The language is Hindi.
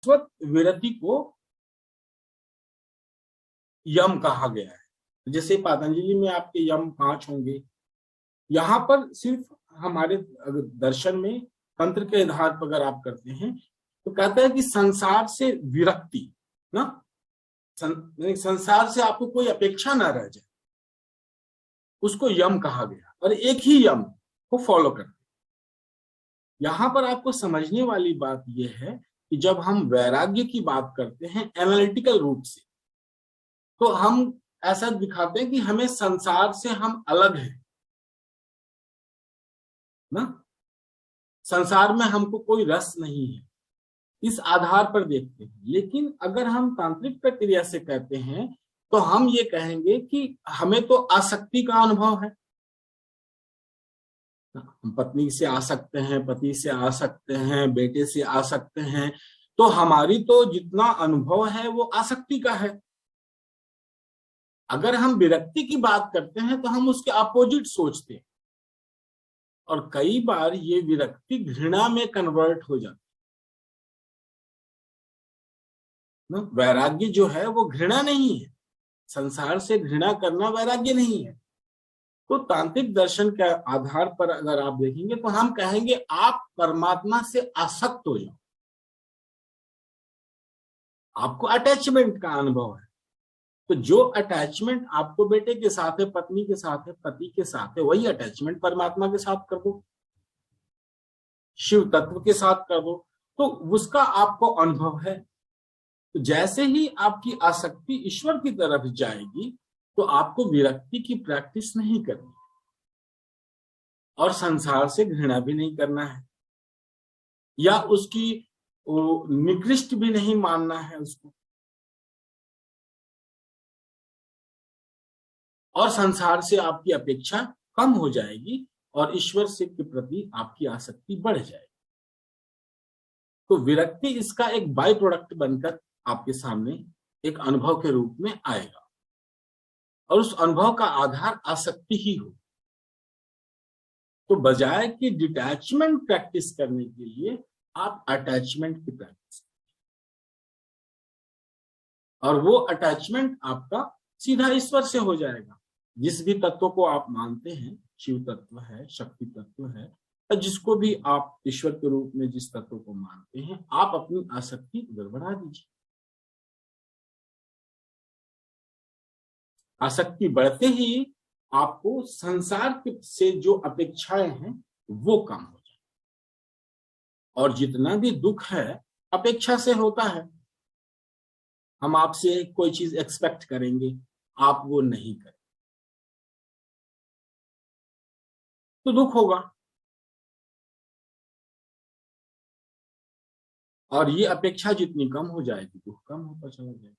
शाश्वत विरति को यम कहा गया है। जैसे पतंजलि में आपके यम 5 होंगे, यहाँ पर सिर्फ हमारे दर्शन में तंत्र के आधार पर अगर आप करते हैं तो कहता है कि संसार से विरक्ति ना, संसार से आपको कोई अपेक्षा ना रह जाए, उसको यम कहा गया। और एक ही यम को फॉलो करते। यहां पर आपको समझने वाली बात यह है कि जब हम वैराग्य की बात करते हैं एनालिटिकल रूप से, तो हम ऐसा दिखाते हैं कि हमें संसार से हम अलग हैं ना, संसार में हमको कोई रस नहीं है, इस आधार पर देखते हैं। लेकिन अगर हम तांत्रिक प्रक्रिया से कहते हैं तो हम ये कहेंगे कि हमें तो आसक्ति का अनुभव है। हम पत्नी से आ सकते हैं, पति से आ सकते हैं, बेटे से आ सकते हैं, तो हमारी तो जितना अनुभव है वो आसक्ति का है। अगर हम विरक्ति की बात करते हैं तो हम उसके अपोजिट सोचते हैं, और कई बार ये विरक्ति घृणा में कन्वर्ट हो जाती है। वैराग्य जो है वो घृणा नहीं है, संसार से घृणा करना वैराग्य नहीं है। तो तांत्रिक दर्शन के आधार पर अगर आप देखेंगे तो हम कहेंगे आप परमात्मा से आसक्त हो जाओ, आपको अटैचमेंट का अनुभव है। तो जो अटैचमेंट आपको बेटे के साथ है, पत्नी के साथ है, पति के साथ है, वही अटैचमेंट परमात्मा के साथ कर दो, शिव तत्व के साथ कर दो, तो उसका आपको अनुभव है। तो जैसे ही आपकी आसक्ति ईश्वर की तरफ जाएगी तो आपको विरक्ति की प्रैक्टिस नहीं करनी और संसार से घृणा भी नहीं करना है, या उसकी निकृष्ट भी नहीं मानना है उसको, और संसार से आपकी अपेक्षा कम हो जाएगी और ईश्वर से के प्रति आपकी आसक्ति बढ़ जाएगी। तो विरक्ति इसका एक बाय प्रोडक्ट बनकर आपके सामने एक अनुभव के रूप में आएगा, और उस अनुभव का आधार आसक्ति ही हो। तो बजाय कि डिटैचमेंट प्रैक्टिस करने के लिए आप अटैचमेंट की प्रैक्टिस, और वो अटैचमेंट आपका सीधा ईश्वर से हो जाएगा। जिस भी तत्व को आप मानते हैं, शिव तत्व है, शक्ति तत्व है, या जिसको भी आप ईश्वर के रूप में जिस तत्व को मानते हैं, आप अपनी आसक्ति उधर बढ़ा दीजिए। आसक्ति बढ़ते ही आपको संसार से जो अपेक्षाएं हैं वो कम हो जाए, और जितना भी दुख है अपेक्षा से होता है। हम आपसे कोई चीज एक्सपेक्ट करेंगे, आप वो नहीं करें तो दुख होगा, और ये अपेक्षा जितनी कम हो जाएगी दुख कम होता चला जाएगा।